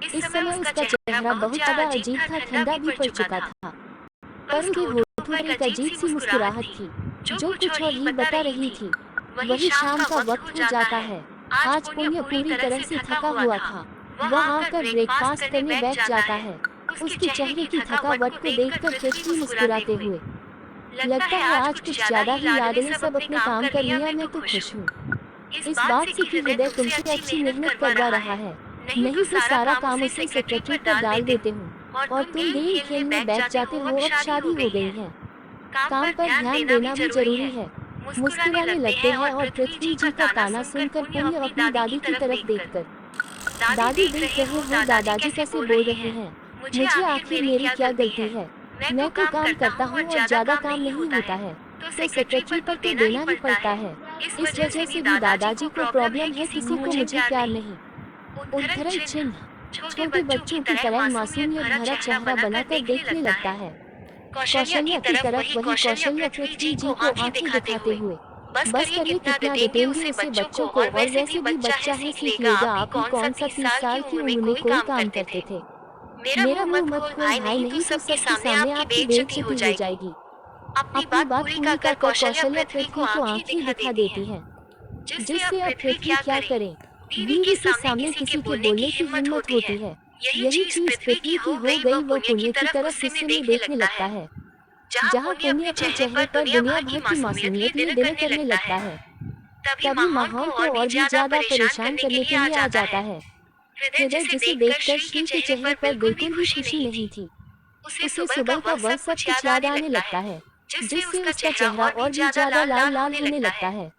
इस समय उसका चेहरा बहुत ज्यादा अजीब था, ठंडा भी पड़ चुका था, पर उसके होठों पर एक अजीब सी मुस्कुराहट थी जो कुछ और ही बता रही थी। वही शाम का वक्त हो जाता है। आज पुण्य पूरी तरह से थका हुआ था। वह आकर ब्रेकफास्ट करने बैठ जाता है। उसके चेहरे की थकावट को देखकर पृथ्वी मुस्कुराते हुए, लगता है आज कुछ ज्यादा ही यादें ने सब अपने काम कर लिया, मैं तो खुश हूँ इस बात से कि हृदय तुमसे अच्छी मेहनत करवा रहा है। नहीं तो सारा काम उसी सेक्रेटरी पर डाल देते हो और तुम गेम खेलने बैठ जाते हो। अब शादी हो गई है, काम पर ध्यान देना भी जरूरी है। मुस्कुराने लगते हैं और पृथ्वी जी का ताना सुनकर पुण्य अपनी दादी की तरफ देखकर, दादी देख रहे हो दादाजी कैसे बोल रहे हैं, मुझे आखिर मेरी क्या गलती है, मैं तो काम करता हूँ और ज्यादा काम नहीं होता है तो सेक्रेटरी पर तो देना ही पड़ता है। इस वजह से भी दादाजी को प्रॉब्लम है, किसी को मुझे प्यार नहीं। उद्धरण चिन्ह छोटे बच्चों की तरह मासूमियत भरा चेहरा बनाकर देखने लगता है कौशल्या की तरफ। वही कौशल्या पृथ्वी जी को आंखें दिखाते हुए, बस करिए कितना डटेंगे उसे बच्चों को, और वैसे भी बच्चा है सीख लेगा। आप ही कौन सा 30 साल की उम्र में कोई काम करते थे। मेरा मुंह मत खोल भाई, नहीं तो सबके सामने आपकी बेइज्जती हो जाएगी। अपनी बात पूरी कर कौशल्या पृथ्वी को आंखें दिखा देती है, जिससे अब पृथ्वी क्या करे। बीवी के सामने किसी के बोलने की हिम्मत होती है। यही चीज पृथ्वी की हो गई। वो पुण्य की तरफ गुस्से में देखने लगता है, जहाँ पुण्य अपने चेहरे पर दुनिया भर की मासूमियत में दिल करने लगता है। तभी माहौल को और भी ज्यादा परेशान करने के लिए आ जाता है हृदय, जिसे देखकर श्री के चेहरे पर बिल्कुल भी खुशी नहीं थी। उसे सुबह का वह सब कुछ याद आने लगता है, जिससे उसका चेहरा और भी ज्यादा लाल लाल होने लगता है।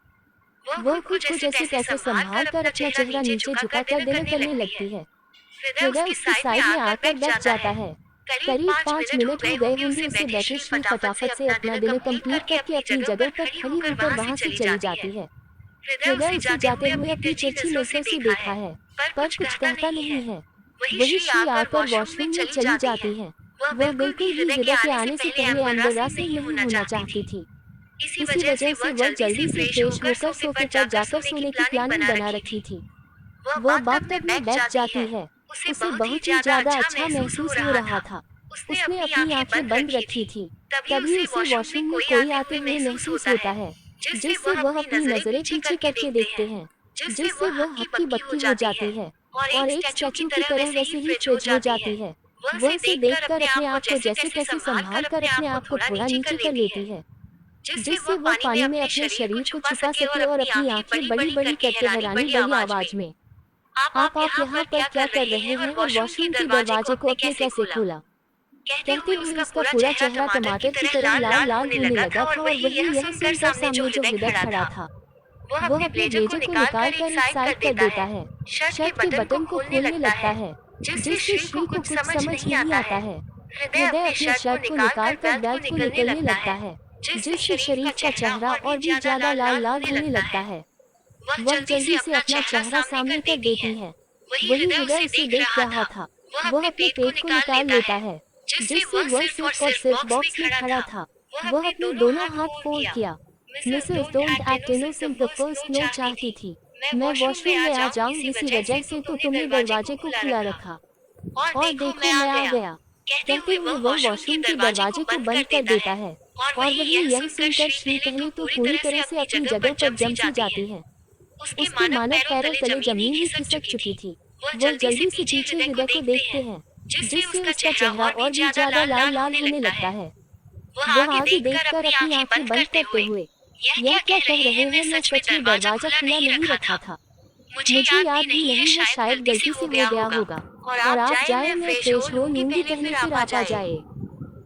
वो खुद को जैसे तैसे संभाल कर अपना चेहरा नीचे झुकाकर दिल करने लगती है। हृदय उसकी साइड में आकर बैठ जाता है। करीब 5 मिनट हो गए होंगे उसे बैठे। श्री फटाफट से अपना डिनर कंप्लीट करके अपनी जगह पर खड़ी होकर वहां से चली जाती है। हृदय उसे जाते हुए अपनी तिरछी नजरों से देखा है, पर कुछ कहता नहीं है। वही श्री आकर वॉशरूम में चली जाती है। वह बिल्कुल भी हृदय के आने से पहले अंदर से नहीं होना चाहती थी। इसी वजह से वह जल्दी से फ्रेश होकर सोफे पर जाकर सोने की प्लानिंग बना रखी थी। वह बाथटब में बैठ जाती है। उसे बहुत ही ज्यादा अच्छा महसूस हो रहा था। उसने अपनी आंखें बंद रखी थी। तभी उसे वॉशरूम में कोई आते हुए महसूस होता है, जिससे वह अपनी नजरें पीछे करके देखते हैं, जिससे वह हक्की बक्की हो जाती है और एक स्टैचू की तरह वैसे ही फ्रिज हो जाती है। वह इसे देखकर अपने आप को जैसे तैसे संभाल कर अपने आप को थोड़ा नीचे कर लेती है, जिससे वह पानी में अपने शरीर को छुपा सके और अपनी आंखें बड़ी बड़ी करके हैरानी भरी आवाज में, आप यहाँ पर क्या कर रहे हैं, और वॉशरूम के दरवाजे को अपने कैसे खोला। कहते हुए उसका पूरा चेहरा टमाटर की तरह लाल लाल होने लगा था। और वही यह सुनकर सामने जो हृदय खड़ा था, वह अपने ब्लेजर को निकाल कर एक साइड कर देता है, शर्ट के बटन को खोलने लगता है, जिससे श्री को कुछ समझ नहीं आता है। हृदय अपने शर्ट को निकाल कर बेल्ट को निकलने लगता है, जिससे शरीफ का चेहरा और भी ज्यादा लाल लाल होने लगता है। वह जल्दी से अपना चेहरा सामने कर देती है। वही हृदय उसे देख रहा था। वह अपने पेट को निकाल लेता है, जिससे वह सिर्फ और सिर्फ बॉक्स में खड़ा था। वह अपने दोनों हाथ फोल्ड किया। Mrs don't act innocent the first no चाहती थी मैं वॉशरूम में आ जाऊं, इसी वजह से तो तुमने दरवाजे को खुला रखा, और देखो मैं आ गया। कहते हुए वह वॉशरूम के दरवाजे को बंद कर देता है। और वही यह सुनकर श्री पहले तो पूरी तरह से अपनी जगह पर जम सी जाती है। उसके मानव पैरों तले जमीन ही खिसक चुकी थी। वह जल्दी से पीछे हृदय को देखते हैं, जिससे उसका चेहरा और भी ज्यादा लाल लाल होने लगता है। वह आगे देखकर अपनी आंखें बंद करते हुए, यह क्या कह रहे हैं, मैं सच में दरवाजा खुला नहीं रखा था, मुझे याद भी नहीं है, शायद गलती से हो गया होगा। और आप जाए, मैं फ्रेश हो लूंगी, पहले फिर आप आ जाए।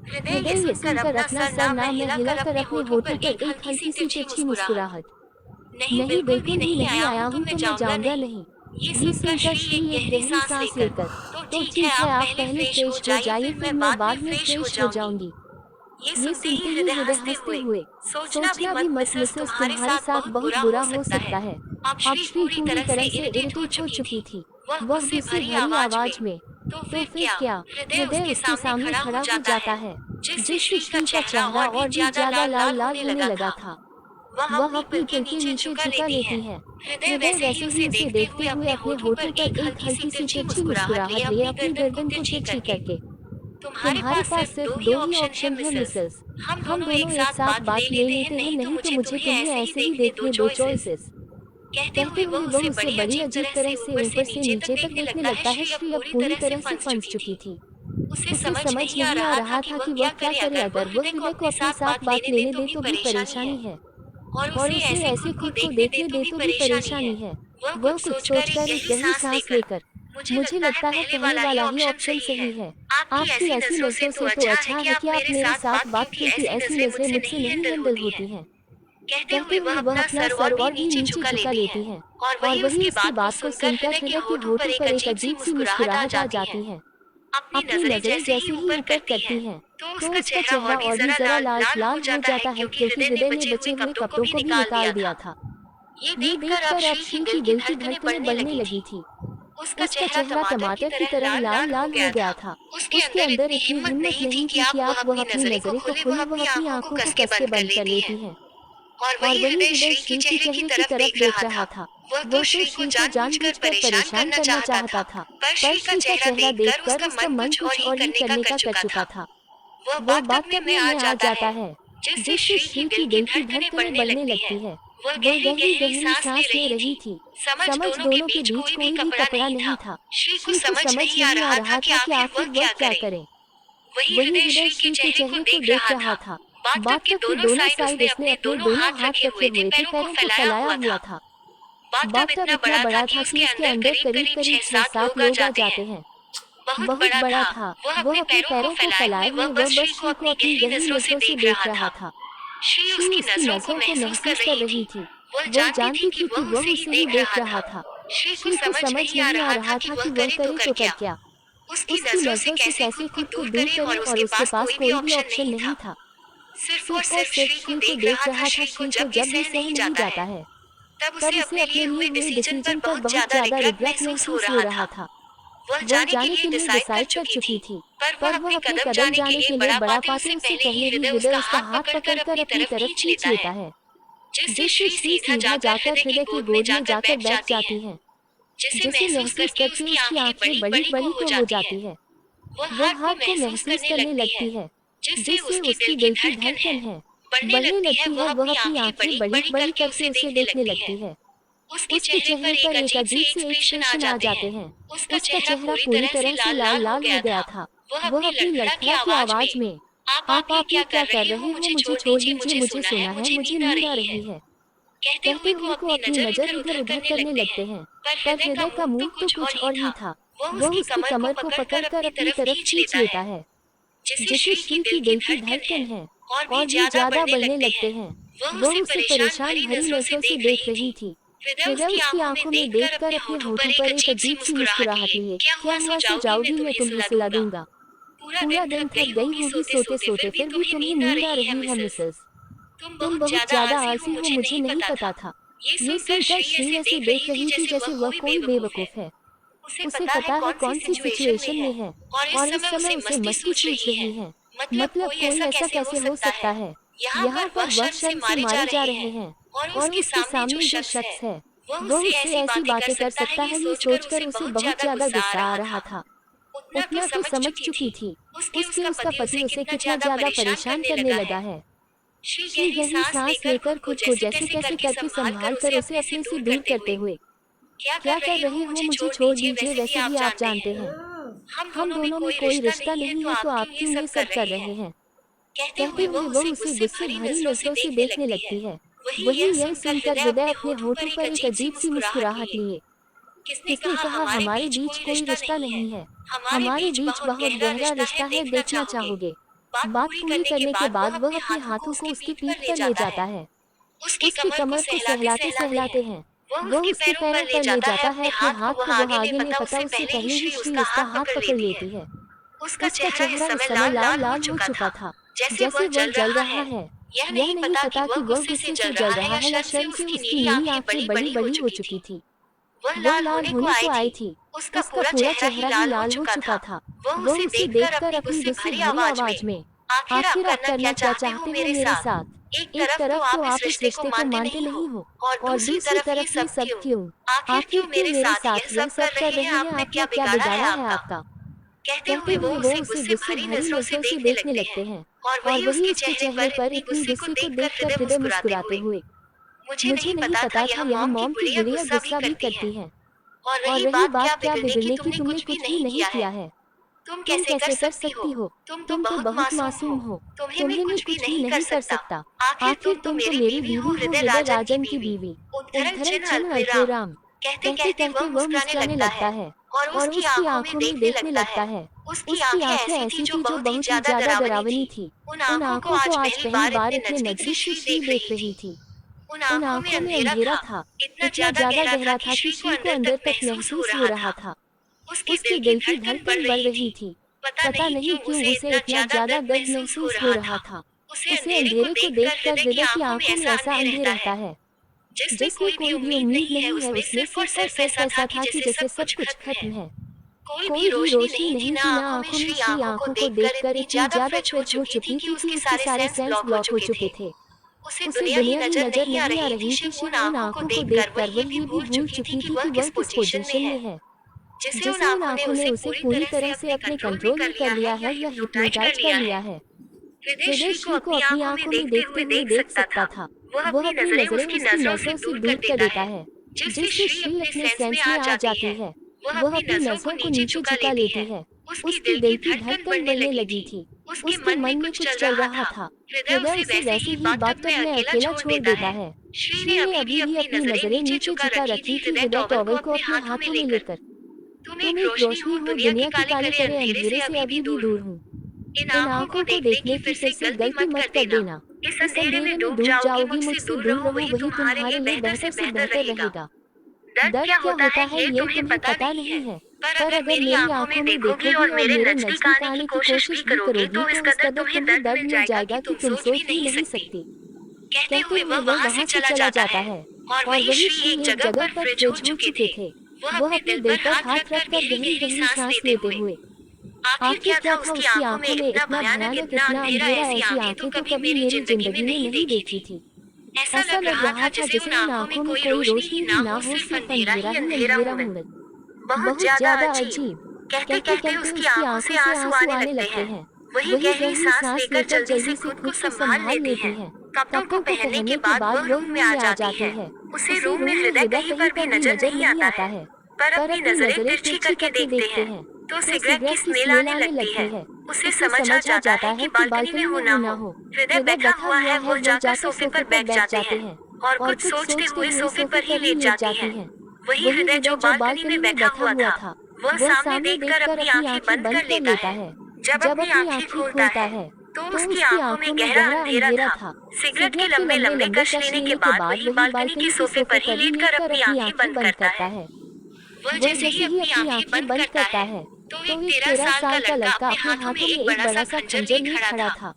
हृदय ये सुनकर अपना सर नाम में हिलाकर अपने होठों पर एक हल्की सी तिरछी मुस्कुराहट, नहीं बिल्कुल भी नहीं आया हूँ तो मैं जाऊंगा नहीं। ये सुनकर श्री एक गहरी सांस लेकर, तो ठीक है आप पहले फ्रेश हो जाइए, फिर मैं बाद में फ्रेश हो जाऊंगी। ये सुनते ही हृदय हंसते हुए, सोचना भी मत मिसेस, तुम्हारे साथ बहुत बुरा हो सकता है। अब श्री पूरी तरह से इरिटेट हो चुकी थी। वह गुस्से भरी आवाज में, तो फिर क्या। हृदय उसके सामने खड़ा हो जाता है, जिससे श्री का चेहरा और भी ज्यादा लाल लाल होने लगा था। वह अपनी पलकें नीचे झुका लेती है। हृदय वैसे ही उसे देखते हुए अपने होठों पर एक हल्की सी तिरछी मुस्कुराहट लिए अपनी गर्दन को तिरछी करके। तुम्हारे पास सिर्फ दो ही ऑप्शन है मिसेस। हम दोनों एक साथ बात ले लेते हैं, नहीं तो मुझे तुम्हें ऐसे ही देखने दो चॉइसेस। कहते हुए वह उसे बड़ी अजीब तरह से ऊपर से नीचे तक देखने लगता है। श्री अब पूरी तरह से फंस चुकी थी। उसे समझ नहीं आ रहा था कि वह क्या करे। अगर वह हृदय को अपने साथ बात लेने दे तो भी परेशानी है, और उसे ऐसे खुद को देखने दे तो भी परेशानी है। वह कुछ सोचकर एक गहरी सांस लेकर, मुझे लगता है पहले वाला ही ऑप्शन सही है। आपकी ऐसी नजरों से तो अच्छा है कि आप मेरे साथ बात, क्योंकि ऐसी नजरें मुझसे नहीं हैंडल होती हैं। कहते हुए वह अपना सर और भी नीचे झुका लेती है, और वही उसकी बात को सुनकर हृदय के होठों पर एक अजीब सी मुस्कुराहट आ जाती है। अपनी नजरें जैसे ही ऊपर करती हैं, तो उसका चेहरा और भी जरा लाल लाल हो जाता है, क्योंकि हृदय ने बचे हुए कपड़ों को भी निकाल दिया था। ये देखकर अब श्री की दिल की धड़कनें बढ़ने लगी थी। उसका चेहरा टमाटर की तरह लाल लाल हो गया था। उसके अंदर इतनी हिम्मत नहीं थी कि आप वह अपनी नजरें को खोले। वह अपनी आंखों को कस के बंद कर लेती है, और वही हृदय श्री के चेहरे की तरफ देख रहा था। वह तो श्री को जानबूझकर परेशान करना चाहता था, पर श्री का चेहरा देखकर उसका मन कुछ और ही करने का कर चुका था। वह बात करने में आ जाता है, जिससे श्री की दिल की धड़कनें बढ़ने लगती है। वह गहरी गहरी सांस ले रही थी। समझ दोनों के बीच कोई भी कपड़ा नहीं था। श्री को समझ नहीं आ रहा था कि आखिर वह क्या करे। वही हृदय श्री के चेहरे को देख रहा था। बाथटब के दोनों साइड उसने अपने दोनों हाथ रखे हुए थे, पैरों को फैलाया हुआ था। बाथटब इतना बड़ा था कि इसके अंदर करीब करीब 6-7 लोग आ जाते हैं। बहुत बड़ा था। वह अपने पैरों को फैलाए हुए वह बस श्री को अपनी गहरी नजरों से देख रहा था। श्री उसकी नजरों को महसूस कर रही थी। वह जानती थी कि वह उसे ही देख रहा था। श्री को समझ नहीं आ रहा था कि वह करे तो कर क्या। उसकी नजरों से कैसे खुद को दूर करे, और उसके पास कोई भी ऑप्शन नहीं था। सिर्फ और सिर्फ श्री को देख रहा था। श्री को जब भी सह नहीं जाता है, तब उसे अपने लिए हुए डिसीजन पर बहुत ज्यादा रिग्रेट महसूस हो रहा था। वह जाने के लिए डिसाइड कर चुकी थी, पर वह अपने कदम जाने के लिए बढ़ा पाते उससे पहले ही हृदय उसका हाथ पकड़कर अपनी तरफ खींच लेता है, जिससे श्री सीधा जाकर हृदय की गोद में जाकर बैठ जाती है, जिसे महसूस करके उसकी आंखें बड़ी बड़ी को हो जाती है। वह हाथ को महसूस करने लगती है, जिससे उसकी दिल की धड़कन है बढ़ने लगती है। वह अपनी आंखें बड़ी बड़ी करके उसे देखने लगती है। उसके चेहरे पर एक अजीब से एक्सप्रेशन आ जाते हैं। उसका चेहरा पूरी तरह से लाल लाल हो गया था। वह अपनी लड़खड़ाती आवाज में, आप ये क्या कर रहे हो, मुझे छोड़ दीजिए, मुझे सोना है, मुझे नींद आ रही है। कहते हुए को अपनी नजर इधर उधर करने लगते हैं, पर हृदय का मुंह तो कुछ और ही था। वह उसकी कमर को पकड़कर अपनी तरफ खींच लेता है, जिससे श्री की दिल की धड़कन है और भी ज्यादा बढ़ने लगते हैं। वह उसे परेशान भरी नजरों से देख रही थी। हृदय उसकी आंखों में देखकर अपने होठों पर एक अजीब सी मुस्कुराहट लिए, क्या हुआ, सो जाओगी, मैं तुम्हें सुला दूंगा। पूरा दिन थक गई होगी सोते सोते, फिर भी तुम्हें नींद आ रही है मिसेस। तुम बहुत ज्यादा आलसी हो, मुझे नहीं पता था। ये सुनकर श्री ऐसे देख रही थी जैसे वह कोई बेवकूफ है। उसे पता है कौन सी सिचुएशन में है, और इस समय उसे मस्ती सूझ रही है। मतलब कोई ऐसा कैसे हो सकता है। यहाँ पर वह शर्म से मारे जा रहे हैं, और उसके सामने जो शख्स है वो उससे ऐसी बातें कर सकता है। ये सोचकर उसे बहुत ज्यादा गुस्सा आ रहा था। उतना तो समझ चुकी थी उसके उसका पति उसे कितना ज्यादा परेशान करने लगा है। श्री गहरी सांस लेकर खुद को जैसे तैसे करके संभाल कर उसे अपने से दूर करते हुए, क्या कर रहे हो, मुझे छोड़ दीजिए, वैसे भी आप जानते हैं हम दोनों में कोई रिश्ता नहीं है, तो आप क्यों ये सब कर रहे हैं। कहते हुए वो उसे गुस्से भरी नजरों से देखने लगती है। वही यह सुनकर हृदय अपने होठों पर एक अजीब सी मुस्कुराहट लिए, किसने कहा हमारे बीच कोई रिश्ता नहीं है, हमारे बीच बहुत गहरा रिश्ता है, देखना चाहोगे। बात पूरी करने के बाद वह अपने हाथों को उसकी पीठ पर ले जाता है, उसकी कमर को सहलाते सहलाते हैं वह उसके पैरों पर ले जाता है अपने हाथ को। वह आगे नहीं पता, उससे पहले ही श्री उसका हाथ पकड़ लेती है। उसका चेहरा इस समय लाल लाल हो चुका था, जैसे वह जल रहा है। यह नहीं पता कि वह गुस्से से जल रहा है या शर्म से उसकी नीली आंखें बड़ी बड़ी हो चुकी थी। वह लाल होने को आई थी, उसका पूरा चेहरा ही लाल हो चुका था। वह उसे देखकर अपनी गुस्से भरी आवाज में, आखिर आप करना क्या चाहते हो मेरे साथ। एक तरफ तो आप इस रिश्ते को मानते नहीं हो और दूसरी तरफ ये सब क्यों? आखिर क्यों मेरे साथ यह सब कर रहे हैं? आपने क्या बिगाड़ा है आपका? कहते हुए वो उसे गुस्से भरी नजरों से देखने लगते हैं और वही उसके चेहरे पर इतनी गुस्से को देखकर हृदय मुस्कुराते हुए। मुझे नहीं पता था यह मॉम की गुड़िया गुस्सा भी करती है। और रही बात क्या बिगड़ने की, तुमने कुछ भी नहीं किया है। तुम कैसे कर सकती हो? तुम तो बहुत मासूम हो। तुम्हें मैं कुछ भी नहीं कर सकता। आखिर तुम तो मेरी बीवी हो, हृदय राजन की बीवी। उद्धरण चिन्ह अल्पविराम। कहते कहते वह मुस्कुराने लगता है और उसकी आंखों में देखने लगता है। उसकी आंखें ऐसी थी जो बहुत ही ज्यादा डरावनी थी। उन आंखों को आज पहली बार इतने नजदीक से श्री देख रही थी। उन आंखों में अंधेरा था, इतना ज्यादा गहरा था कि श्री को अंदर तक महसूस हो रहा था। उसके दिल की धड़कन बढ़ रही थी। पता नहीं क्यों उसे इतना ज्यादा दर्द महसूस हो रहा था। उसे अंधेरे को देखकर हृदय की आंखों में ऐसा अंधेर रहता है जिसमें कोई भी उम्मीद नहीं है। उसमें सिर्फ और सिर्फ ऐसा था कि जैसे सब कुछ खत्म है। कोई भी रोशनी नहीं थी, ना आंखों में श्री आंखों को देखकर इतनी ज्यादा फ्रिज हो चुकी थी कि उसके सारे सेंस ब्लॉक हो चुके थे। उसे दुनिया ही नजर नहीं आ रही थी। शिव उन आंखों को देखकर वह ये भी भूल चुकी थी कि वह किस पोजीशन में है। जैसे उन आंखों ने उसे पूरी तरह से अपने कंट्रोल में कर लिया है या हिप्नोटाइज कर लिया है। हृदय श्री को अपनी आंखों में देखते हुए देख सकता था। वह अपनी नजरें उसकी नजरों से दूर कर देता है, जिससे श्री अपने सेंस में आ जाती है। वह अपनी नजरों को नीचे झुका लेती है। उसकी दिल की धड़कन बढ़ने लगी थी। उसके मन में कुछ चल रहा था। हृदय उसे वैसे ही बात में अकेला छोड़ देता है। श्री ने अभी भी अपनी नजरें नीचे झुका रखी थी, हृदय टॉवल को अपने हाथों में लेकर। तुम एक रोशनी हो, दुनिया के काले करे अंधेरे से अभी भी दूर हूँ। इन आंखों को देखने की फिर से गलती मत कर देना। इस अंधेरे में डूब जाओगी, मुझसे दूर रहो, वही तुम्हारे लिए बेहतर से बेहतर रहेगा। दर्द क्या होता है ये तुम्हें पता नहीं है, पर अगर मेरी आंखों में देखोगी और मेरे नजदीक आने की कोशिश भी करोगी तो इस कदर तुम्हें दर्द मिल जाएगा कि तुम सोच भी नहीं सकती। कहते हुए वह वहां से चला जाता है और वही श्री एक जगह पर फ्रिज हो चुके थे। वह अपने दिल पर हाथ रखकर गहरी गहरी सांस लेते हुए। आखिर क्या था उसकी आंखों में इतना भयानक, इतना अंधेरा, ऐसी आंखें तो कभी मेरी जिंदगी में नहीं देखी थी। ऐसा लग रहा था जैसे उन आंखों में कोई रोशनी भी ना हो, सिर्फ अंधेरा ही अंधेरा हो। बहुत ज्यादा अजीब। कहते कहते उसकी आंखों से आंसू आने लगते हैं। वही गहरी सांस लेकर जल्दी से खुद को संभाल लेती है। कपड़ों को पहनने के बाद वह रूम में आ जाती है। उसे रूम में हृदय कहीं पर भी नजर नहीं आता है, पर अपनी नजरें तिरछी करके देखते हैं तो सिगरेट की स्मेल आने लगती है। उसे समझ आ जाता है कि बालकनी में हो ना हो, हृदय बैठा हुआ है। वो जाकर सोफे पर बैठ जाते हैं और कुछ सोचते हुए सोफे पर ही लेट जाती हैं। वही हृदय जो बालकनी में बैठा हुआ था, वह सामने देखकर अपनी आंखें बंद कर लेता है। जब अपनी आंखें खोलता है तो उसकी आंखों में गहरा अंधेरा था। सिगरेट के लंबे लंबे कश लेने के बाद वही बालकनी के सोफे पर ही लेटकर अपनी आंखें बंद करता है। वह जैसे ही अपनी आंखें बंद करता है तो एक 13 साल का लड़का अपने हाथों में एक बड़ा सा खंजर लिए खड़ा था।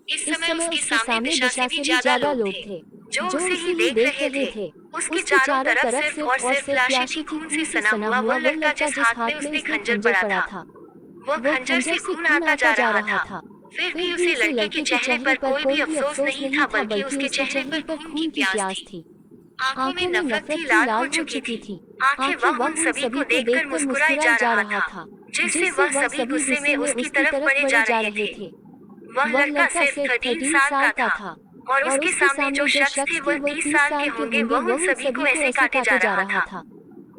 इस समय उसके सामने दिशा से भी ज्यादा लोग थे जो उसे ही देख रहे थे। उसके चारों तरफ सिर्फ और सिर्फ लाशें थी, खून से सना हुआ। वह लड़का जिस हाथ में उसने खंजर पड़ा था, वह खंजर से खून आता जा रहा था। फिर भी उसे लड़के के चेहरे पर कोई भी अफसोस नहीं था, बल्कि उसके चेहरे पर खून की प्यास थी। आंखों में नफरत की लाल हो चुकी थी। आंखें वह उन सभी को देखकर मुस्कुराए जा रहा था, जिससे वह सभी गुस्से में उसकी तरफ बढ़े जा रहे थे। वह लड़का सिर्फ 13 साल का था और उसके सामने जो शख्स थे वह 30 साल के होंगे। वह उन सभी को ऐसे काटे जा रहा था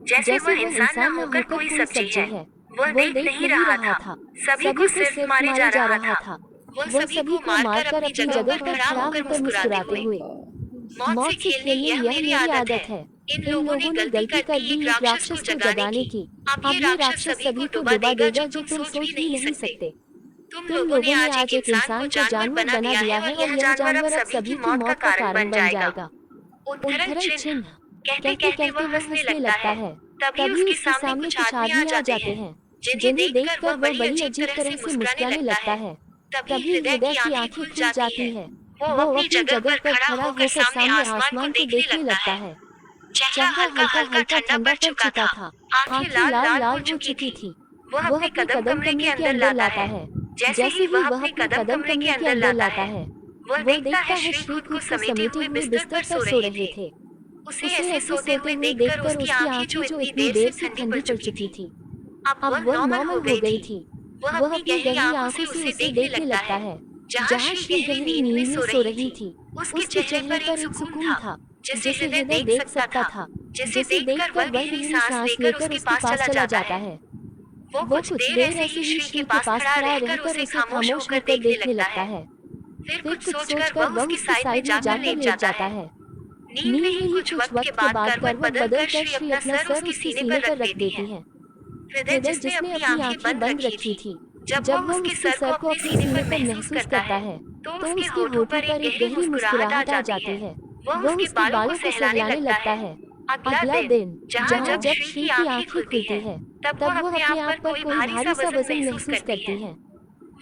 जैसे वह इंसान न होकर कोई सब्जी है। वह देख नहीं रहा था, सभी को सिर्फ मारे जा रहा था। वह सभी को मारकर अपनी जगह पर खड़ा होकर मुस्कुराते हुए। मौत से खेलने यह मेरी आदत है। इन लोगों ने गलती कर दी एक राक्षस को जगाने की। अब ये राक्षस सभी को डुबा देगा जो तुम सोच भी नहीं सकते। तुम लोगों ने आज एक इंसान को जानवर बना दिया है और यह जानवर अब सभी की मौत का कारण बन जाएगा। उद्धरण चिन्ह। कहते कहते वह हंसने लगता है। तभी उसके सामने कुछ आदमी आ जाते हैं जिन्हें देखकर वह बड़ी अजीब तरह से मुस्कुराने लगता है। तभी हृदय की आंखें खुल जाती है। वो अपनी जगह पर खड़ा होकर सामने आसमान को देखने लगता है। चेहरा हल्का हल्का ठंडा पड़ चुका था, आंखें लाल लाल हो चुकी थी। वह अपने कदम कमरे के अंदर लाता है। जैसे ही वह अपने कदम कमरे के अंदर लाता है वह देखता है श्री खुद को समेटे हुए बिस्तर पर सो रहे थे। उसे ऐसे सोते हुए देखकर उसकी आंखें जो इतनी देर से ठंडी पड़ चुकी थी, अब वह नॉर्मल हो गई थी। वह अपनी गहरी आंखों से उसे देखने लगता है, जहाँ श्री गहरी नींद में सो रही थी। उसके चेहरे पर एक सुकून था, जिसे हृदय देख सकता था, जिसे देखकर वह गहरी सांस लेकर उसके पास चला जाता है। वो कुछ देर ऐसे ही श्री के पास खड़ा रहकर उसे खामोश होकर देखने लगता है। फिर कुछ सोचकर वह उसकी साइड में जाकर लेट जाता है। नींद में ही कुछ वक्त के बाद करवट बदलकर श्री अपना सर उसके सीने पर रख देती है। हृदय जिसने अपनी आंखें बंद रखी थी, जब वह उसके सर को अपने सीने पर महसूस करता है, तो उसके होठों पर एक गहरी मुस्कुराहट आ जाती है। वह उसके बालों को सहलाने लगता है। अगला दिन जहाँ जब श्री की आंखें खुलती है, तब वह अपने आप पर कोई भारी सा वजन महसूस करती है।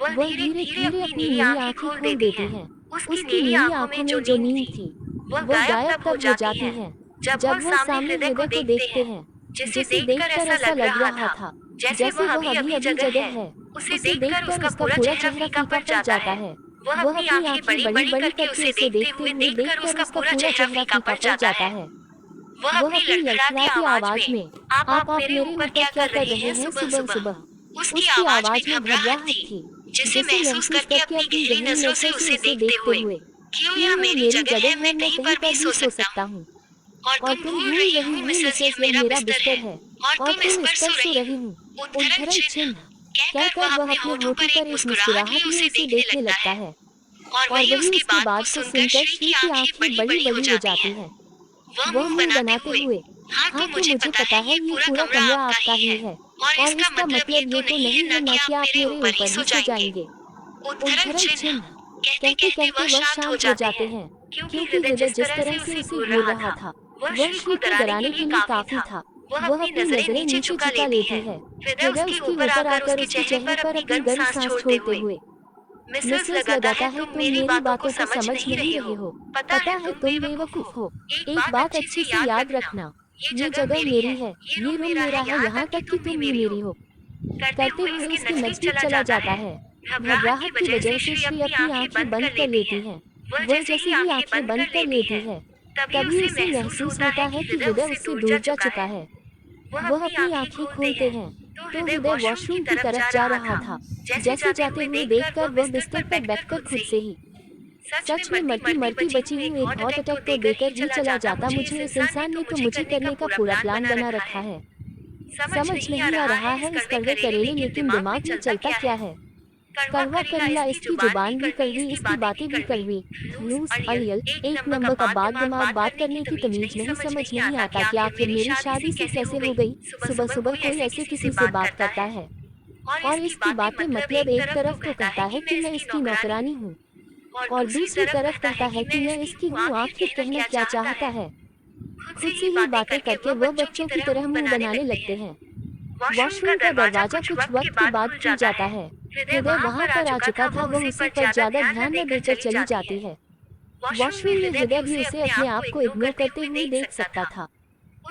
वह धीरे धीरे अपनी नीली आंखें खोल देती है। उसकी नीली आंखों में जो नींद थी, वह गायब तब हो जाती है जब वह सामने हृदय को देखते हैं, जिसे देखकर ऐसा लग रहा था जैसे वह अभी जगह है। उसे देखकर उसका पूरा चेहरा फीका पड़ जाता है। वह अपनी आंखें बड़ी बड़ी करके उसे देखते हुए देखकर उसका पूरा चेहरा फीका पड़ जाता है। वह अपनी लड़खड़ाती आवाज में, आप मेरे ऊपर क्या कर रहे हैं सुबह सुबह? उसकी आवाज में घबराहट थी, जिसे महसूस करके अपनी गहरी नजरों से उसे देखते हुए, क्यों यह मेरी जगह है, मैं कहीं पर भी सो सकता हूँ। और तुम भूल रही हो मिसेस, यह मेरा बिस्तर है और तुम इस पर सो रही हूँ। उद्धरण चिन्ह कहकर वह अपने होठों पर एक मुस्कुराहट में उसे देखने लगता है। और वही उसकी बात को सुनकर श्री की आंखें बड़ी बड़ी हो जाती हैं। वह मुंह बनाते हुए, हाँ तो मुझे पता है ये पूरा कमरा आपका ही है, और इसका मतलब ये तो नहीं है ना कि आप मेरे ऊपर ही सो जाएंगे। उद्धरण चिन्ह कहते कहते वह शांत हो जाते हैं, क्योंकि हृदय जिस तरह से उसे घूर रहा था, वह श्री को डराने के लिए काफी था। वह अपनी नजरें नीचे झुका लेती है। हृदय उसके ऊपर आकर उसके चेहरे पर अपनी गर्म सांस छोड़ते हुए, मिसेस लगाता है तुम मेरी बातों को समझ नहीं रहे हो। पता है तुम बेवकूफ हो। एक बात अच्छे से याद रखना, ये जगह मेरी है, ये रूम मेरा है, यहाँ तक कि तुम भी मेरी हो। करते हुए उसके नजदीक चला जाता है। घबराहट की वजह से श्री अपनी आंखें बंद कर लेती है। वह जैसे ही आंखें बंद कर लेती है, तभी उसे महसूस होता है कि हृदय उससे दूर जा चुका है। वह अपनी आंखें खोलते हैं तो हृदय वॉशरूम की तरफ जा रहा था। जैसे जाते हुए देखकर वह बिस्तर पर बैठकर खुद से ही, सच में मरती मरती बची हुई एक हार्ट अटैक को देकर ही चला जाता। मुझे इस इंसान ने तो मुझे करने का पूरा प्लान बना रखा है। समझ नहीं आ रहा है इस कड़वे करेले, लेकिन दिमाग में चलता क्या है। कड़वा करेला, इसकी जुबान भी कड़वी, इसकी बातें भी कड़वी। लूस अलियल एक नंबर का बात दिमाग, बात करने की तमीज नहीं। समझ नहीं आता कि आखिर मेरी शादी से कैसे हो गई। सुबह सुबह कोई ऐसे किसी से बात करता है और इसकी बातें मतलब एक तरफ तो कहता है कि मैं इसकी नौकरानी हूँ और दूसरी तरफ कहता है कि मैं इसकी हूँ। आखिर कहना क्या चाहता है। खुद से ही बातें करके वह बच्चों की तरह मुंह बनाने लगते हैं। वॉशरूम का दरवाजा कुछ वक्त के बाद खुल जाता है। हृदय वहाँ पर आ चुका था। वह उसे पर ज्यादा ध्यान न देकर चली जाती है। वॉशरूम में हृदय भी उसे अपने आप को इग्नोर करते हुए देख सकता था।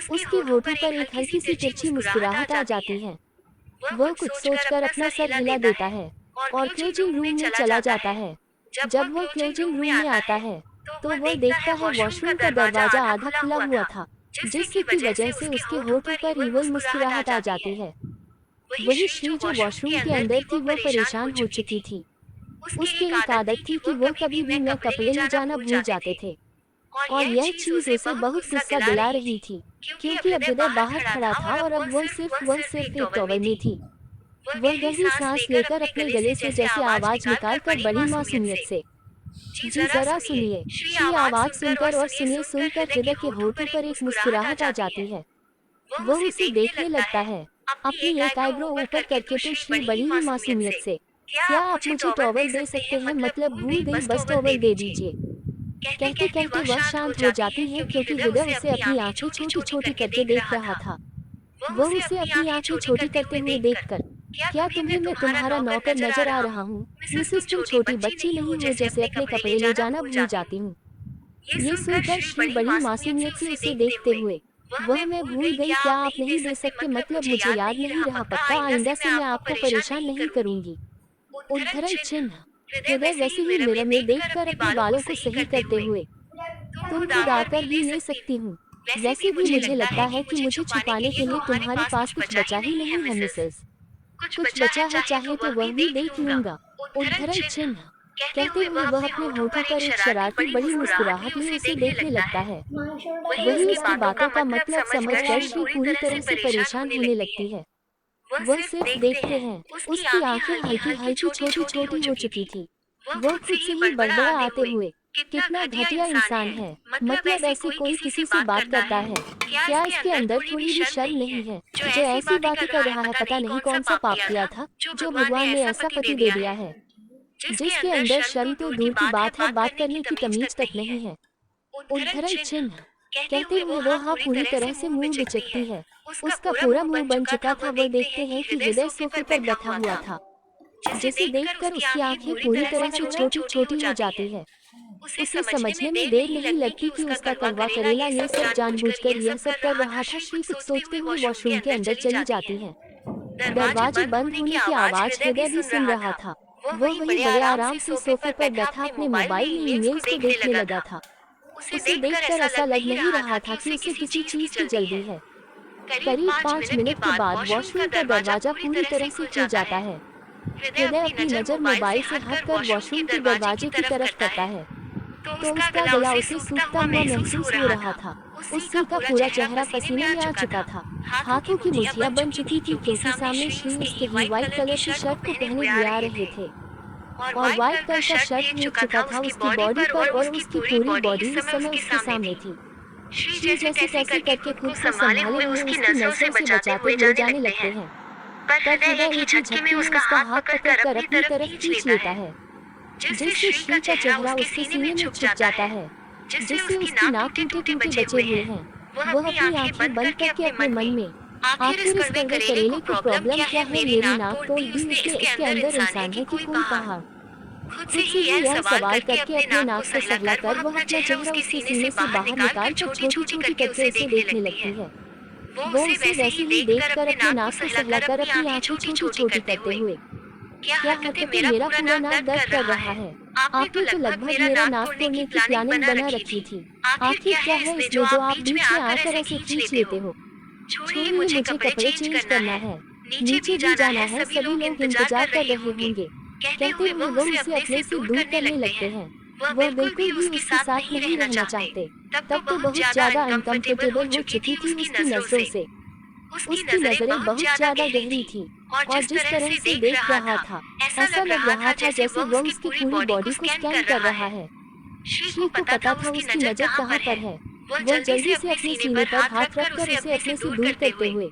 उसके होठों पर एक हल्की सी तिरछी मुस्कुराहट आ जाती है। वह कुछ सोचकर अपना सर हिला देता है और क्लोजिंग रूम में चला जाता है। जब वह क्लोजिंग रूम में आता है तो वह देखता है वॉशरूम का दरवाजा आधा खुला हुआ था, जिसकी वजह से उसके होठों पर इवल मुस्कुराहट आ जाती है। वही श्री जो वॉशरूम के अंदर थी, वह परेशान हो चुकी थी। उसकी एक आदत थी कि वह कभी भी न कपड़े ले जाना भूल जाते थे और यह चीज उसे बहुत गुस्सा दिला रही थी, क्योंकि अब हृदय बाहर खड़ा था और अब वह सिर्फ एक टॉवल में थी। वह गहरी सांस लेकर अपने गले से जैसे आवाज निकालकर बड़ी मासूमियत से, जी जरा सुनिए। श्री आवाज सुनकर और सुनकर हृदय के होठों पर एक मुस्कुराहट आ जाती है। वह उसे देखने लगता है, अपनी एक आईब्रो ऊपर करके। तो श्री बड़ी ही मासूमियत से, क्या आप मुझे टॉवल दे सकते हैं? मतलब भूल गई, बस टॉवल दे दीजिए। कहते कहते वह शांत हो जाती है, क्योंकि हृदय उसे अपनी आंखें छोटी छोटी करके देख रहा था। वह उसे अपनी आंखें छोटी करते हुए देखकर, क्या तुम्हें मैं तुम्हारा नौकर नजर आ रहा हूँ? मिसेस, तुम छोटी बच्ची नहीं हो जैसे अपने कपड़े ले जाना भूल जाती हूँ। ये सुनकर श्री बड़ी मासूमियत से उसे देखते हुए, वह मैं भूल गई, क्या आप नहीं दे सकते? मतलब मुझे याद नहीं रहा, पक्का आइंदा से मैं आपको परेशान नहीं करूंगी। उद्धरण चिन्ह हृदय वैसे ही मिरर में देखकर अपने बालों को सही करते हुए, तुम खुद आकर भी ले सकती हूँ। वैसे भी मुझे लगता है कि मुझे छुपाने के लिए तुम्हारे पास कुछ बचा ही नहीं है मिसेस। कुछ बचा है चाहे तो वह भी देख लूंगा। उद्धरण चिन्ह कहते हुए वह अपने होठों पर एक शरारती बड़ी मुस्कुराहट लिए उसे देखने लगता है। वही उसकी बातों का मतलब समझकर श्री पूरी तरह से परेशान होने लगती है। वह सिर्फ देखते हैं। उसकी आंखें हल्की हल्की छोटी छोटी हो चुकी थी। वह खुद से ही बड़बड़ा आते हुए, कितना घटिया इंसान है। मतलब ऐसे कोई किसी से बात करता है क्या? इसके अंदर थोड़ी भी शर्म नहीं है जो ऐसी बातें कर रहा है? पता नहीं कौन सा पाप किया था जो भगवान ने ऐसा पति दे दिया है जिसके अंदर शर्म तो दूर की बात है, बात करने की तमीज तक नहीं है। उद्धरण चिन्ह कहते हुए वो हाँ पूरी तरह से मुंह बिचकती है। उसका पूरा मुंह बन चुका था। वह देखते हैं कि हृदय सोफे पर बैठा हुआ था, जिसे देखकर उसकी आंखें पूरी तरह से छोटी छोटी हो जाती है। उसे समझने में देर नहीं लगती कि उसका कड़वा करेला यह सब जानबूझकर यह सब कर रहा था। श्री कुछ सोचते हुए वॉशरूम के अंदर चली जाती है। दरवाजे बंद होने की आवाज हृदय भी सुन रहा था। वो वही बड़े आराम से सोफे पर बैठा अपने मोबाइल में ईमेल्स को देखने लगा था। उसे देखकर ऐसा लग नहीं रहा था कि उसे किसी चीज की जल्दी है। करीब 5 मिनट के बाद वॉशरूम का दरवाजा पूरी तरह से खुल जाता है। हृदय अपनी नजर मोबाइल से हटकर वॉशरूम के दरवाजे की तरफ करता है तो उसका गला उसे सूखता हुआ महसूस हो रहा था। उसी का पूरा चेहरा पसीने में आ चुका था। हाथों की मुठ्ठियां बन चुकी थी क्योंकि सामने श्री उसके ही व्हाइट कलर की शर्ट को पहने हुए आ रहे थे और व्हाइट कलर का शर्ट मिल चुका था उसकी बॉडी पर और उसकी पूरी बॉडी इस समय उसके सामने थी। श्री जैसे तैसे करके खुद को संभाले हुए उसकी नजरों से बचाते हुए जाने लगते हैं, पर हृदय एक ही झटके में उसका हाथ पकड़कर अपनी तरफ खींच लेता है, जिससे श्री का चेहरा उसके सीने में छुप जाता है, जिससे उसकी नाक टूटे टूटे बचे हुए हैं। वह अपनी आंखें बंद करके अपने मन में आखिर इस कड़वे करेले को प्रॉब्लम क्या है? मेरी नाक तोड़ दी उसने, इसके अंदर इंसान है कि कोई पहाड़? खुद से ही यह सवाल करके अपने नाक से सहलाकर वह अपना चेहरा उसके सीने से बाहर निकाल कर छोटी छोटी करके उसे देखने लगती है। वो उसे वैसे ही देखकर अपने नाक से सहलाकर अपनी आंखें छोटी छोटी करते हुए, क्या हरकतें? मेरा पूरा नाक दर्द कर रहा है। आपने तो लगभग मेरा नाक तोड़ने की प्लानिंग बना रखी थी। आखिर क्या है इसमें जो आप बीच में आकर ऐसे खींच लेते हो? छोड़िए, मुझे कपड़े चेंज करना है, नीचे भी जाना है, सभी लोग इंतजार कर रहे होंगे। कहते हुए वो उसे अपने से दूर करने लगते हैं। वह बिल्कुल भी उसके साथ नहीं रहना चाहते। तब तो बहुत ज्यादा अनकंफर्टेबल हो चुकी थी उसकी नजरों से। उसकी नजरें बहुत ज्यादा गहरी थी और जिस तरह से देख रहा था ऐसा लग रहा था जैसे वह उसकी पूरी बॉडी को स्कैन कर रहा है। श्री को पता था उसकी नजर कहाँ पर है। वह जल्दी से अपने सीने पर हाथ रखकर उसे अपने से दूर करते हुए,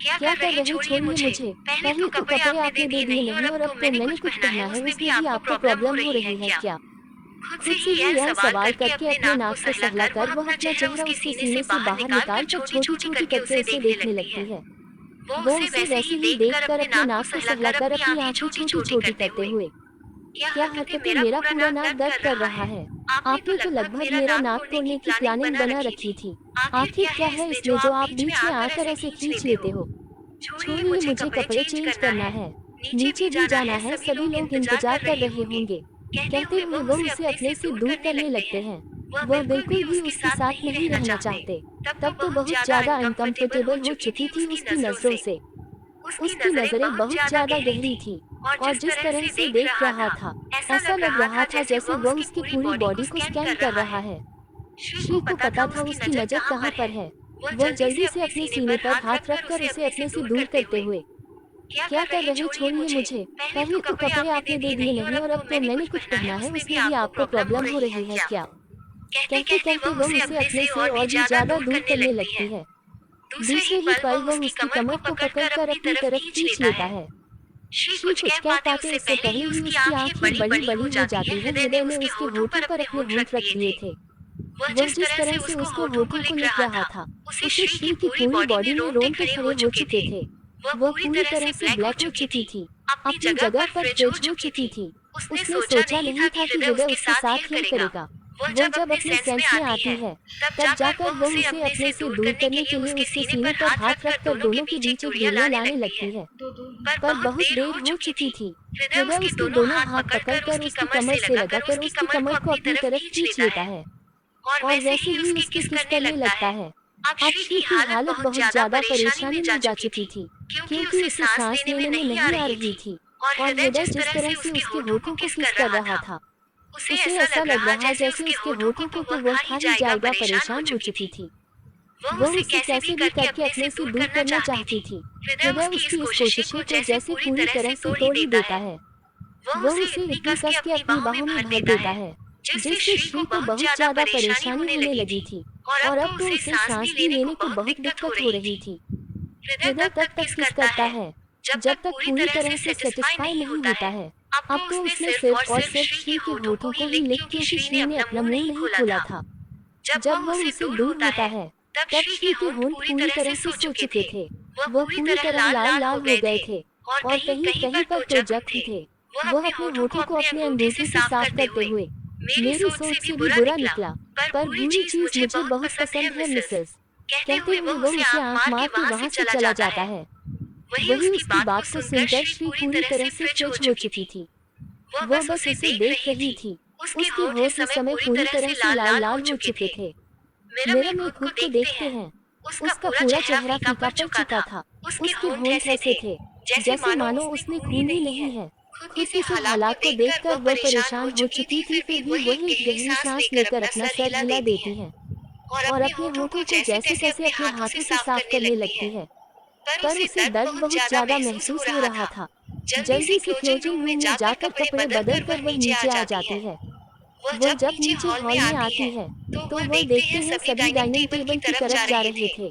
क्या कर रहे? छोड़िए मुझे, पहले तो कपड़े आपने दे दिए नहीं और अब तो मैंने कुछ पहना है, उसमें भी आपको प्रॉब्लम हो रही है क्या? खुद से ही यह सवाल करके अपने नाक से सहलाकर वह अपना चेहरा उसके सीने से बाहर निकाल कर छोटी छोटी करके उसे देखने लगती है। वो उसे वैसे ही देखकर अपने नाक से सहलाकर अपनी आंखें छोटी छोटी करते हुए, क्या हरकतें? मेरा पूरा नाक दर्द कर रहा है। आपने तो लगभग मेरा नाक तोड़ने की प्लानिंग बना रखी थी। आखिर क्या है इसमें जो आप बीच में आकर ऐसे खींच लेते हो? छोड़िए, मुझे कपड़े चेंज करना है, नीचे भी जाना है, सभी लोग इंतजार कर रहे होंगे। कहते हुए वो उसे अपने से दूर करने लगते हैं। वह बिल्कुल भी उसके साथ नहीं रहना चाहते। तब तो बहुत ज्यादा अनकंफर्टेबल हो चुकी थी उसकी नजरों से। उसकी नजरें बहुत ज्यादा गहरी थी और जिस तरह से देख रहा था ऐसा लग रहा था जैसे वह उसकी पूरी बॉडी को स्कैन कर रहा है। श्री को पता था उसकी नजर कहाँ पर है। वह जल्दी से अपने सीने पर हाथ रखकर उसे अपने से दूर करते हुए, क्या कर रहे? छोड़िए मुझे, पहले तो कपड़े आपने दे दिए नहीं और अब तो मैंने कुछ पहना है, उसमें भी आपको प्रॉब्लम हो रही है क्या? कहते कहते वो उसे अपने से और भी ज्यादा दूर करने लगती है। दूसरे ही पल वो उसकी कमर को पकड़कर अपनी तरफ खींच लेता है। श्री कुछ कह पाते इससे पहले ही उसकी आंखें बड़ी बड़ी हो जाती है। हृदय ने उसके होठों पर अपने होंठ रख दिए थे। वह जिस तरह से उसको होठों को लिख रहा था उसे श्री की पूरी बॉडी में रोंगटे खड़े हो चुके थे। वह पूरी तरह से ब्लैक हो चुकी थी, अपनी जगह पर फ्रिज हो चुकी थी। उसने सोचा नहीं था कि हृदय उसके साथ ये करेगा। वो जब अपने सेंस में आती है, तब जाकर वो उसे अपने से दूर करने के लिए उसके सीने पर हाथ रखकर दोनों के बीच एक दूरियां लाने लगती है। पर बहुत देर हो चुकी थी। हृदय उसके दोनों हाथ पकड़कर उसकी कमर से लगाकर उसकी कमर को अपनी तरफ खींच लेता है और वैसे ही उसकी किस करने लगता है। अब श्री की हालत बहुत ज्यादा परेशानी में जा चुकी थी, क्योंकि उसे सांस लेने में नहीं आ रही थी और हृदय जिस तरह से उसके होठों को किस कर रहा था, उसे ऐसा लग रहा जैसे उसके होठों को तो वह खा ही जाएगा। परेशान हो चुकी थी, वो उसे कैसे भी करके अपने से दूर करना चाहती थी। हृदय उसकी इस कोशिशों को जैसे पूरी तरह से तोड़ ही देता है। वो उसे इतनी कस के अपनी बाहों में भर देता है, जिससे श्री को बहुत ज्यादा परेशानी होने लगी थी और अब तो उसे सांस भी लेने को बहुत दिक्कत हो रही थी। हृदय तब तक किस करता है जब तक पूरी तरह से सेटिस्फाई नहीं होता है। अब तो उसने सिर्फ और सिर्फ श्री के होठों को ही लिख, क्योंकि श्री ने अपना मुंह नहीं खोला था। जब वो उससे दूर होता है, तब श्री के होंठ पूरी तरह से सूख चुके थे। वो पूरी तरह लाल लाल हो गए थे और कहीं कहीं पर तो जख्म थे। वो अपने होठों को अपने अंगूठे से साफ करते हुए, मेरी सोच से भी बुरा निकला, पर बुरी चीज मुझे बहुत पसंद है मिसेस, कहते हुए वो उसे आंख मार के वहाँ से चला जाता है। वही उसकी बात को सुनकर श्री पूरी तरह से फ्रिज हो चुकी थी। वो बस उसे देख रही थी। उसके होठ इस समय पूरी तरह से लाल लाल हो चुके थे। मेरा में खुद को देखते हैं, उसका पूरा चेहरा फीका पड़ चुका था। उसके होंठ ऐसे थे जैसे मानो उसने खून ही नहीं है। खुद के हालात को देखकर वो परेशान हो चुकी थी, फिर भी वही एक गहरी सांस लेकर अपना सर हिला देती है और अपने होठों को जैसे तैसे अपने हाथों से साफ करने लगती है। पर उसे दर्द बहुत ज्यादा महसूस हो रहा था। जल्दी से चेंजिंग रूम में जाकर कपड़े बदल कर वह नीचे आ जाती है। वो जब नीचे हॉल में आती है, तो वो देखते हैं सभी डाइनिंग टेबल की तरफ जा रहे थे।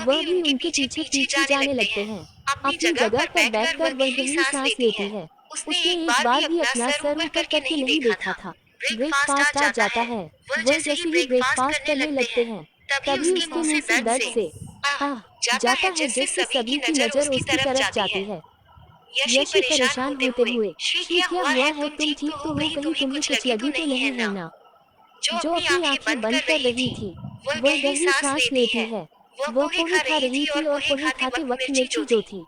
वह भी उनके पीछे पीछे जाने लगते हैं। अपनी जगह पर बैठकर वह गहरी सांस लेती है। उसने एक बार भी अपना सर ऊपर करके नहीं देखा था। ब्रेकफास्ट आ जाता है। वह जैसे ही ब्रेकफास्ट करने लगते हैं, तभी उसके मुंह से दर्द से आह जाता है, जिससे सभी की नजर उसकी तरफ जाती है। यशी परेशान होते हुए, श्री क्या हुआ है, तुम ठीक तो हो, कहीं तुम्हें कुछ लगी तो नहीं है ना? जो अपनी आंखें बंद कर रही थी, वो गहरी सांस लेती है। वो पोहे खा रही थी और पोहे खाते वक्त मिर्ची जो थी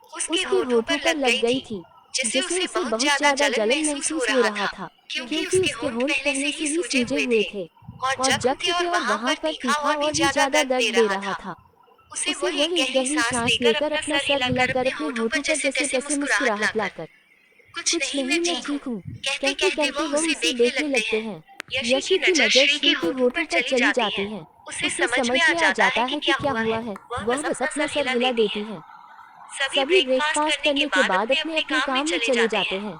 उसके होठों पर लग गई थी, जिससे उसे बहुत ज्यादा जलन महसूस हो रहा था, क्योंकि उसके होंठ पहले से ही सूजे हुए थे और जख्म थे और वहाँ पर तीखा और भी ज्यादा दर्द दे रहा था। उसे वही गहरी सांस लेकर अपना सर हिलाकर अपने होठों पर जैसे तैसे मुस्कुराहट लाकर, कुछ नहीं मैं ठीक हूँ, कहते कहते वो उसे देखने लगते हैं। यशी की नजर श्री के होठों पर चली जाती है। उसे समझ में आ जाता है कि क्या हुआ है। वह बस अपना सर हिला देती है। सभी ब्रेकफास्ट करने के बाद अपने अपने काम में चले जाते हैं।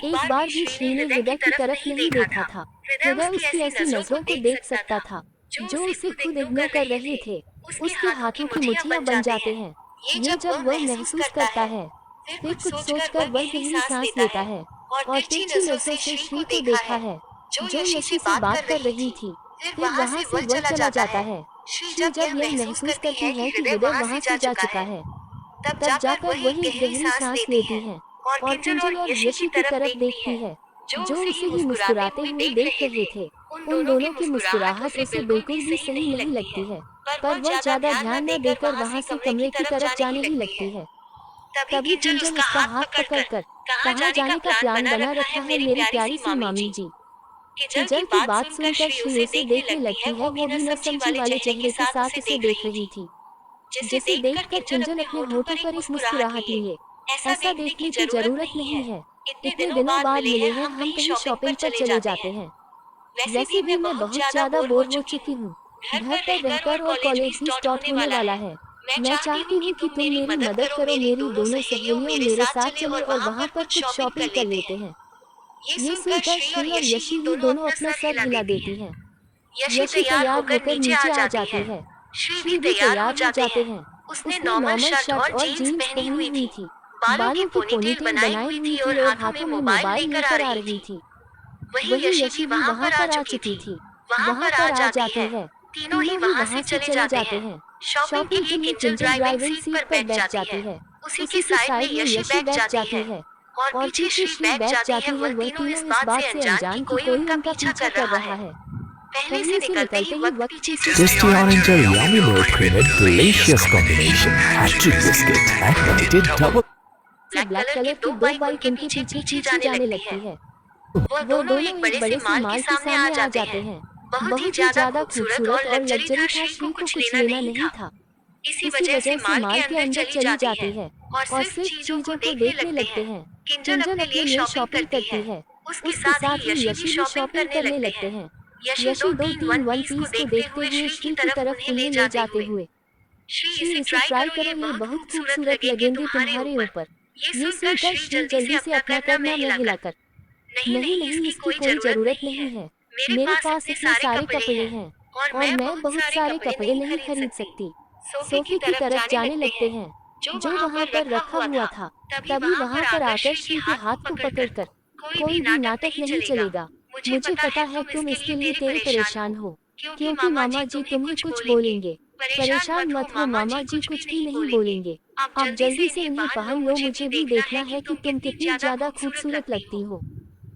एक बार भी श्री ने हृदय की तरफ नहीं देखा था। हृदय उसकी ऐसी नजरों को देख सकता था जो उसे खुद इग्नोर कर रहे थे। उसके हाथों की मुट्ठियां बन जाते हैं। ये जब वह महसूस करता है, फिर कुछ सोचकर वह गहरी सांस लेता है और तिरछी नजरों से श्री को देखा है जो यशी से बात कर रही थी। फिर वहाँ से वह चला जाता है। श्री जब यह महसूस करती है कि हृदय वहाँ से जा चुका है, तब जाकर वही गहरी सांस लेती है और किंजल और यशी की तरफ देखती है जो उसे ही मुस्कुराते हुए देख रहे थे। उन दोनों की मुस्कुराहट उसे बिल्कुल भी सही नहीं लगती है, पर वह ज्यादा ध्यान न देकर वहाँ से कमरे की तरफ जाने ही लगती है। तभी किंजल उसका हाथ पकड़कर कहाँ जाने का प्लान बना रखा है मेरी प्यारी सी मामी जी। किंजल की बात सुनकर श्री उसे देखने लगती है। वो भी न समझी वाले चेहरे के साथ उसे देख रही थी, जिसे देखकर किंजल अपने होठों पर एक मुस्कुराहट लिए। ऐसा देखने की जरूरत नहीं है, इतने दिनों बाद मिले हैं, हम कहीं शॉपिंग पर चले जाते हैं। वैसे भी मैं बहुत ज्यादा बोर हो चुकी हूँ, घर पर रहकर और कॉलेज भी स्टार्ट होने वाला है। मैं चाहती हूँ कि तुम मेरी मदद करो, मेरी दोनों सहेलियों मेरे साथ चले और वहाँ पर कुछ शॉपिंग कर लेते हैं। ये सुनकर श्री और यशी भी दोनों अपना सर हिला देती हैं। यशी तैयार होकर नीचे आ जाती है। श्री भी तैयार हो जाते हैं। उसने नॉर्मल शर्ट और जीन्स पहनी हुई थी, बालों की पोनीटेल बनाई हुई थी और हाथों में मोबाइल लेकर आ रही थी। वही यशी भी वहाँ पर आ चुकी थी। वहाँ पर आ जाती है। तीनों ही वहाँ से चले जाते हैं। शॉपिंग के लिए किंजल ड्राइविंग सीट पर बैठ जाती है। उसी की साइड में यशी बैठ जाती है। और पीछे श्री बैठ जाती है। वह तीनों इस बात से अनजान कि कोई उनका पीछा कर रहा है। पहले से निकलते ही वक्त पीछे Tasty orange and yummy milk created delicious combination. Hattrick biscuit activated double. Black colour की दो बाइक उनके पीछे पीछे जाने लगती है। वो दोनों एक बड़े से माल के सामने आ जाते हैं। बहुत ही ज्यादा खूबसूरत और लग्जरी था। श्री को कुछ लेना नहीं था। इसी वजह से माल के अंदर चली जाती है और सिर्फ चीजों को देखने लगते हैं। किंजल अपने लिए शॉपिंग करती है। उसके साथ ही यशी भी शॉपिंग करने लगते हैं। यशी दो तीन वन पीस को देखते हुए श्री की तरफ उन्हें ले जाते हुए, श्री इसे ट्राई करो, ये बहुत खूबसूरत लगेंगे तुम्हारे ऊपर। ये सुनकर श्री जल्दी से अपना करना में हिलाकर, नहीं नहीं, इसकी कोई जरूरत नहीं है। मेरे पास इतने सारे कपड़े हैं और मैं बहुत सारे कपड़े नहीं खरीद सकती। सोफे की तरफ जाने लगते हैं जो वहाँ पर रखा हुआ था। तभी वहाँ पर आकर श्री के हाथ को पकड़कर, कोई भी नाटक नहीं चलेगा। मुझे पता है तुम इसके लिए तेरे परेशान हो, क्योंकि मामा जी तुम्हें कुछ बोलेंगे। परेशान मत हो, मामा जी कुछ भी नहीं बोलेंगे। आप जल्दी से इन्हें पहन लो, मुझे भी देखना है कि तुम कितनी ज्यादा खूबसूरत लगती हो।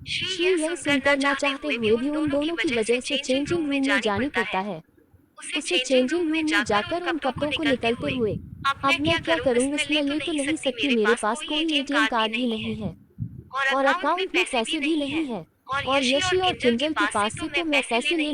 श्री यह सुनकर ना चाहते हुए भी उन दोनों की वजह से चेंजिंग रूम में जाने पड़ता है। उसे चेंजिंग रूम में जाकर उन कपड़ों को निकलते हुए, अब मैं क्या करूँ, इसमें ले तो नहीं सकती, मेरे पास कोई एटीएम कार्ड भी नहीं है और अकाउंट में पैसे भी नहीं है और यशी और किंजल के पास से तो मैं पैसे ले